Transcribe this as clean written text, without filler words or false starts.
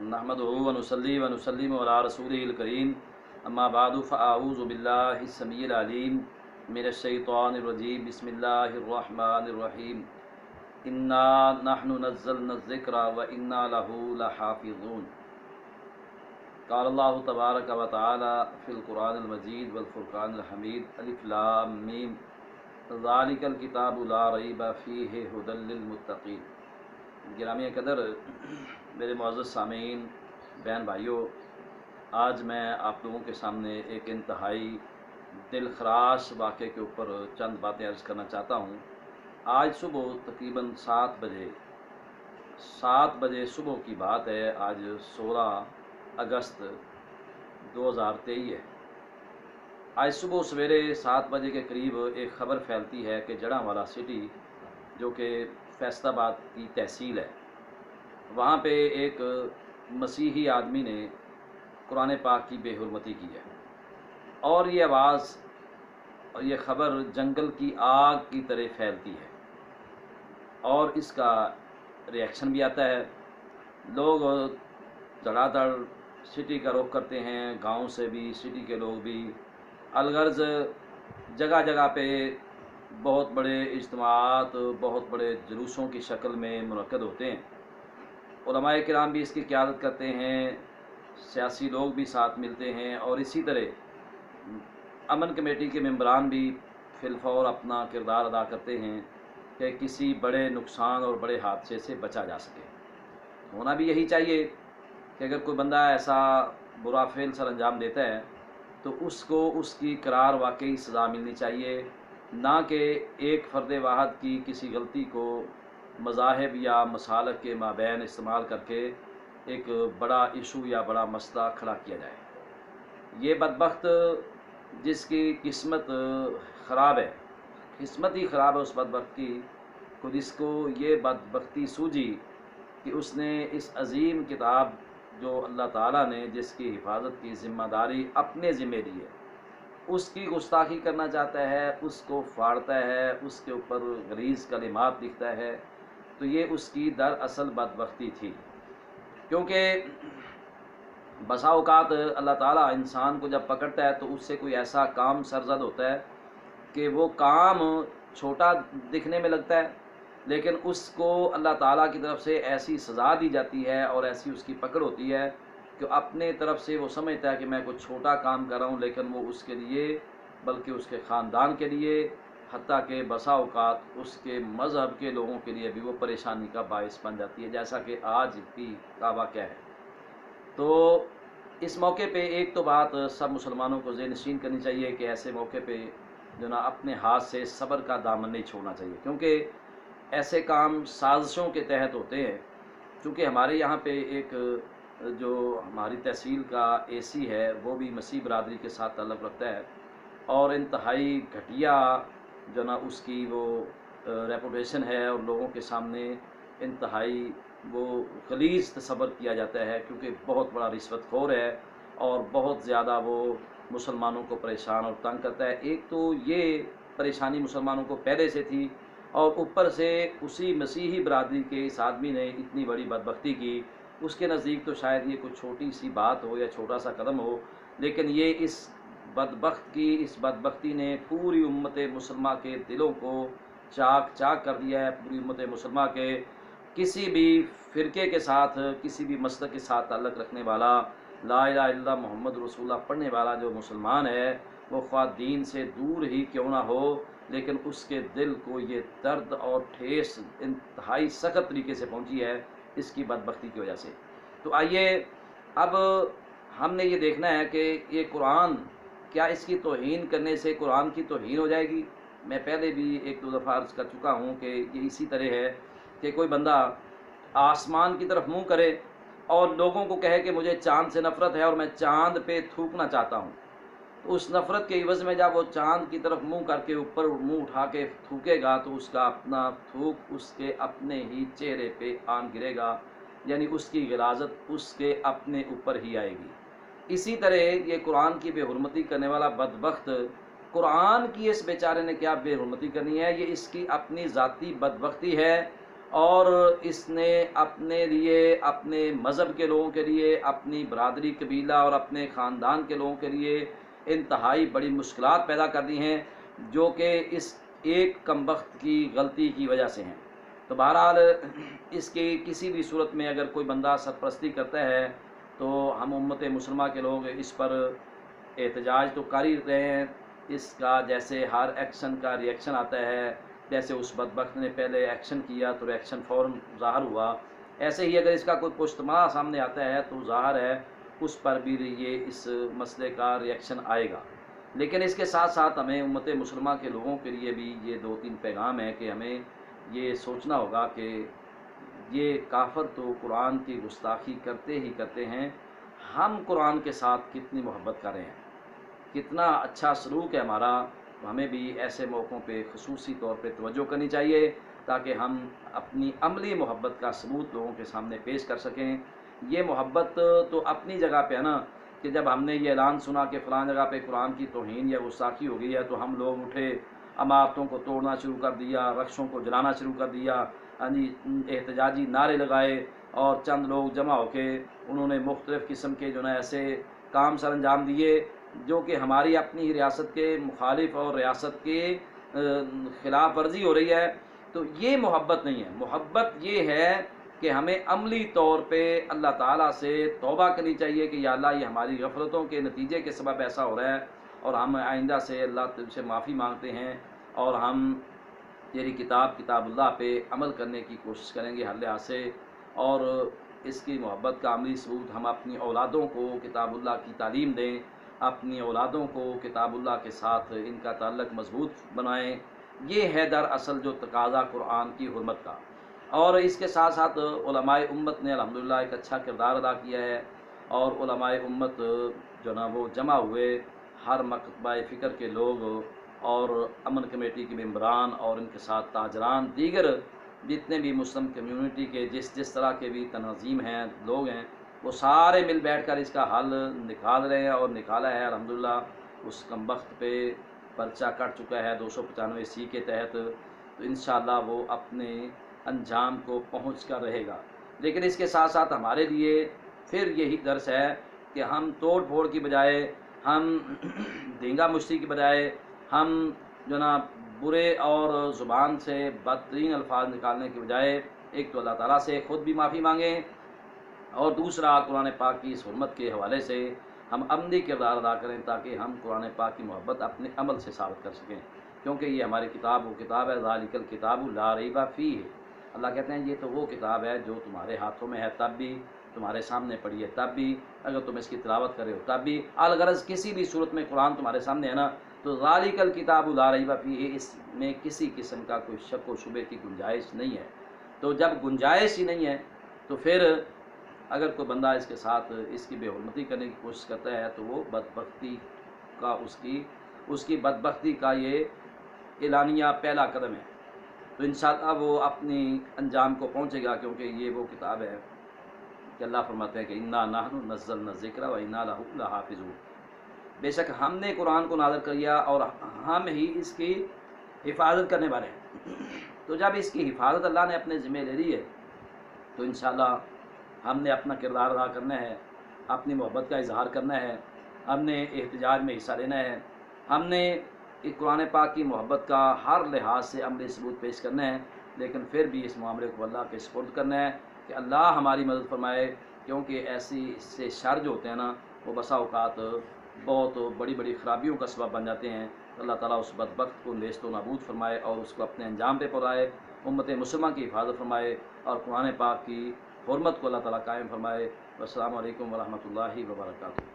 नहमदुहु व नुसल्ली व नुसल्लिमु अला रसूलिहिल करीम अम्मा बादु फ़अऊज़ु बिल्लाहि समीइल अलीम मिनश शैतानिर रजीम बिस्मिल्लाहिर रहमानिर रहीम इन्ना नहनु नज़्ज़लना ज़िक्रा व इन्ना लहु लहाफ़िज़ून। क़ाल अल्लाहु तबारक व तआला फ़िल क़ुरानिल मजीद वल फ़ुरक़ानिल हमीद अलिफ़ लाम मीम ज़ालिकल किताबु ला रैब फ़ीहि हुदल लिल मुत्तक़ीन। गिरामी कदर मेरे मुअज़्ज़ज़ सामीन, बहन भाइयों, आज मैं आप लोगों के सामने एक इंतहाई दिलखराश वाक़े के ऊपर चंद बातें अर्ज़ करना चाहता हूँ। आज सुबह तकरीबन 7 बजे सुबह की बात है। आज 16 अगस्त 2023 है। आज सुबह सवेरे 7 बजे के करीब एक ख़बर फैलती है कि जड़ांवाला सिटी, जो कि फैसलाबाद की तहसील है, वहाँ पे एक मसीही आदमी ने कुरान पाक की बेहुरमती की है। और ये आवाज़ और ये ख़बर जंगल की आग की तरह फैलती है और इसका रिएक्शन भी आता है। लोग धड़ाधड़ सिटी का रुख करते हैं, गांव से भी, सिटी के लोग भी। अलगर्ज जगह जगह पे बहुत बड़े इज्तिमात, बहुत बड़े जुलूसों की शक्ल में मुनक्कद होते हैं। उलमाए किराम भी इसकी क़यादत करते हैं, सियासी लोग भी साथ मिलते हैं और इसी तरह अमन कमेटी के मेंबरान भी फिलफौर अपना किरदार अदा करते हैं कि किसी बड़े नुकसान और बड़े हादसे से बचा जा सके। होना भी यही चाहिए कि अगर कोई बंदा ऐसा बुरा फेल सर अंजाम देता है तो उसको उसकी करार वाकई सज़ा मिलनी चाहिए, ना कि एक फ़र्द वाहद की किसी गलती को मज़ाहिब या मसालक के माबैन इस्तेमाल करके एक बड़ा इशू या बड़ा मसला खड़ा किया जाए। ये बदबख्त जिसकी किस्मत ख़राब है, किस्मत ही ख़राब है उस बदबख्त की, खुद इसको ये बदबख्ती सूझी कि उसने इस अज़ीम किताब जो अल्लाह ताला ने जिसकी हिफाजत की ज़िम्मेदारी अपने ज़िम्मे ली है, उसकी गुस्ताखी करना चाहता है, उसको फाड़ता है, उसके ऊपर गलीज़ कलिमात लिखता है। तो ये उसकी दरअसल बदबख्ती थी, क्योंकि बसा औकात अल्लाह ताला इंसान को जब पकड़ता है तो उससे कोई ऐसा काम सरजद होता है कि वो काम छोटा दिखने में लगता है, लेकिन उसको अल्लाह ताला की तरफ से ऐसी सज़ा दी जाती है और ऐसी उसकी पकड़ होती है कि अपने तरफ से वो समझता है कि मैं कुछ छोटा काम कर रहा हूँ, लेकिन वो उसके लिए, बल्कि उसके ख़ानदान के लिए, हत्ता के बसा औकात उसके मज़हब के लोगों के लिए भी वो परेशानी का बायस बन जाती है, जैसा कि आज भी का वाक़या है। तो इस मौके पे एक तो बात सब मुसलमानों को ज़ेहनशीन करनी चाहिए कि ऐसे मौके पे जो ना अपने हाथ से सब्र का दामन नहीं छोड़ना चाहिए, क्योंकि ऐसे काम साजिशों के तहत होते हैं। चूँकि हमारे यहाँ पे एक जो हमारी तहसील का एसी है वो भी मसीह बरादरी के साथ ताल्लुक़ रखता है और इंतहाई घटिया जो ना उसकी वो रेपुटेशन है और लोगों के सामने इंतहाई वो गलीज़ तसव्वुर किया जाता है, क्योंकि बहुत बड़ा रिश्वतखोर है और बहुत ज़्यादा वो मुसलमानों को परेशान और तंग करता है। एक तो ये परेशानी मुसलमानों को पहले से थी और ऊपर से उसी मसीही बरादरी के इस आदमी ने इतनी बड़ी बदबख्ती की। उसके नज़दीक तो शायद ये कुछ छोटी सी बात हो या छोटा सा कदम हो, लेकिन ये इस बदबख्ती ने पूरी उम्मत मुसलमा के दिलों को चाक चाक कर दिया है। पूरी उम्मत मुसलमा के किसी भी फ़िरके के साथ, किसी भी मसलक के साथ ताल्लुक़ रखने वाला, ला इलाहा इल्लल्लाह मुहम्मद रसूलुल्लाह पढ़ने वाला जो मुसलमान है, वो ख्वाह दीन से दूर ही क्यों ना हो, लेकिन उसके दिल को ये दर्द और ठेस इंतहाई सख्त तरीके से पहुंची है इसकी बदबख्ती की वजह से। तो आइए अब हमने ये देखना है कि ये कुरान, क्या इसकी तौहीन करने से कुरान की तौहीन हो जाएगी? मैं पहले भी एक दो दफ़ा अर्ज़ कर चुका हूँ कि ये इसी तरह है कि कोई बंदा आसमान की तरफ मुँह करे और लोगों को कहे कि मुझे चाँद से नफ़रत है और मैं चाँद पे थूकना चाहता हूँ, तो उस नफ़रत के इवज़ में जब वो चाँद की तरफ मुँह करके ऊपर मुँह उठा के थूकेगा तो उसका अपना थूक उसके अपने ही चेहरे पे आन गिरेगा, यानी उसकी गिलाज़त उसके अपने ऊपर ही आएगी। इसी तरह ये कुरान की बेहुरमती करने वाला बदबख्त, कुरान की इस बेचारे ने क्या बेहुरमती करनी है, ये इसकी अपनी ज़ाती बदबख्ती है اور اس نے اپنے لیے، اپنے مذہب کے لوگوں کے لیے، اپنی برادری قبیلہ اور اپنے خاندان کے لوگوں کے لیے انتہائی بڑی مشکلات پیدا کر دی ہیں، جو کہ اس ایک کم بخت کی غلطی کی وجہ سے ہیں۔ تو بہرحال اس کی کسی بھی صورت میں اگر کوئی بندہ سرپرستی کرتا ہے تو ہم امت مسلمہ کے لوگ اس پر احتجاج تو کر ہی رہے ہیں۔ اس کا جیسے ہر ایکشن کا ری ایکشن آتا ہے، جیسے اس بدبخت نے پہلے ایکشن کیا تو ری ایکشن فوراً ظاہر ہوا، ایسے ہی اگر اس کا کوئی پشتما سامنے آتا ہے تو ظاہر ہے اس پر بھی یہ اس مسئلے کا ری ایکشن آئے گا۔ لیکن اس کے ساتھ ساتھ ہمیں امت مسلمہ کے لوگوں کے لیے بھی یہ 2-3 پیغام ہے کہ ہمیں یہ سوچنا ہوگا کہ یہ کافر تو قرآن کی گستاخی کرتے ہی کرتے ہیں، ہم قرآن کے ساتھ کتنی محبت کر رہے ہیں، کتنا اچھا سلوک ہے ہمارا۔ ہمیں بھی ایسے موقعوں پہ خصوصی طور پہ توجہ کرنی چاہیے تاکہ ہم اپنی عملی محبت کا ثبوت لوگوں کے سامنے پیش کر سکیں۔ یہ محبت تو اپنی جگہ پہ ہے نا، کہ جب ہم نے یہ اعلان سنا کہ فلاں جگہ پہ قرآن کی توہین یا گستاخی ہو گئی ہے تو ہم لوگ اٹھے، عمارتوں کو توڑنا شروع کر دیا، رکشوں کو جلانا شروع کر دیا، احتجاجی نعرے لگائے، اور چند لوگ جمع ہو کے انہوں نے مختلف قسم کے جو ہے ایسے کام سر انجام دیے جو کہ ہماری اپنی ریاست کے مخالف اور ریاست کے خلاف ورزی ہو رہی ہے۔ تو یہ محبت نہیں ہے۔ محبت یہ ہے کہ ہمیں عملی طور پہ اللہ تعالیٰ سے توبہ کرنی چاہیے کہ یا اللہ یہ ہماری غفلتوں کے نتیجے کے سبب ایسا ہو رہا ہے، اور ہم آئندہ سے اللہ سے معافی مانگتے ہیں، اور ہم تیری کتاب اللہ پہ عمل کرنے کی کوشش کریں گے ہر لحاظ سے۔ اور اس کی محبت کا عملی ثبوت ہم اپنی اولادوں کو کتاب اللہ کی تعلیم دیں، اپنی اولادوں کو کتاب اللہ کے ساتھ ان کا تعلق مضبوط بنائیں۔ یہ ہے دراصل جو تقاضا قرآن کی حرمت کا۔ اور اس کے ساتھ ساتھ علماء امت نے الحمدللہ ایک اچھا کردار ادا کیا ہے، اور علماء امت جو نا وہ جمع ہوئے، ہر مکتبہ فکر کے لوگ اور امن کمیٹی کے ممبران اور ان کے ساتھ تاجران، دیگر جتنے بھی مسلم کمیونٹی کے جس طرح کے بھی تنظیم ہیں، لوگ ہیں، وہ سارے مل بیٹھ کر اس کا حل نکال رہے ہیں اور نکالا ہے الحمدللہ۔ اس کم بخت پہ پرچہ کٹ چکا ہے 295C کے تحت، تو انشاءاللہ وہ اپنے انجام کو پہنچ کر رہے گا۔ لیکن اس کے ساتھ ساتھ ہمارے لیے پھر یہی درس ہے کہ ہم توڑ پھوڑ کی بجائے، ہم دینگا مشتی کی بجائے، ہم جو نا برے اور زبان سے بدترین الفاظ نکالنے کی بجائے ایک تو اللہ تعالیٰ سے خود بھی معافی مانگیں، اور دوسرا قرآن پاک کی اس حرمت کے حوالے سے ہم عملی کردار ادا کریں تاکہ ہم قرآن پاک کی محبت اپنے عمل سے ثابت کر سکیں، کیونکہ یہ ہماری کتاب وہ کتاب ہے ذالک الکتاب لا ریب فیہ۔ اللہ کہتے ہیں یہ تو وہ کتاب ہے جو تمہارے ہاتھوں میں ہے تب بھی، تمہارے سامنے پڑھی ہے تب بھی، اگر تم اس کی تلاوت کرے ہو تب بھی، الغرض کسی بھی صورت میں قرآن تمہارے سامنے ہے نا، تو ذالک الکتاب لا ریب فیہ، اس میں کسی قسم کا کوئی شک و شبے کی گنجائش نہیں ہے۔ تو جب گنجائش ہی نہیں ہے تو پھر اگر کوئی بندہ اس کے ساتھ اس کی بے حرمتی کرنے کی کوشش کرتا ہے تو وہ بدبختی کا اس کی بدبختی کا یہ اعلانیہ پہلا قدم ہے۔ تو انشاءاللہ وہ اپنی انجام کو پہنچے گا، کیونکہ یہ وہ کتاب ہے کہ اللہ فرماتے ہیں کہ انا نحن نزلنا الذکر و انا لہ لحافظون، بے شک ہم نے قرآن کو نازل کیا اور ہم ہی اس کی حفاظت کرنے والے ہیں۔ تو جب اس کی حفاظت اللہ نے اپنے ذمہ لے لی ہے تو انشاءاللہ ہم نے اپنا کردار ادا کرنا ہے، اپنی محبت کا اظہار کرنا ہے، ہم نے احتجاج میں حصہ لینا ہے، ہم نے قرآن پاک کی محبت کا ہر لحاظ سے عملی ثبوت پیش کرنا ہے، لیکن پھر بھی اس معاملے کو اللہ کے سپرد کرنا ہے کہ اللہ ہماری مدد فرمائے، کیونکہ ایسی اس سے شر جو ہوتے ہیں نا وہ بسا اوقات بہت بڑی بڑی خرابیوں کا سبب بن جاتے ہیں۔ اللہ تعالیٰ اس بدبخت کو نیست و نابود فرمائے اور اس کو اپنے انجام پہ پہنچائے، امت مسلمہ کی حفاظت فرمائے اور قرآن پاک کی حرمت کو اللہ تعالیٰ قائم فرمائے۔ والسلام علیکم ورحمۃ اللہ وبرکاتہ۔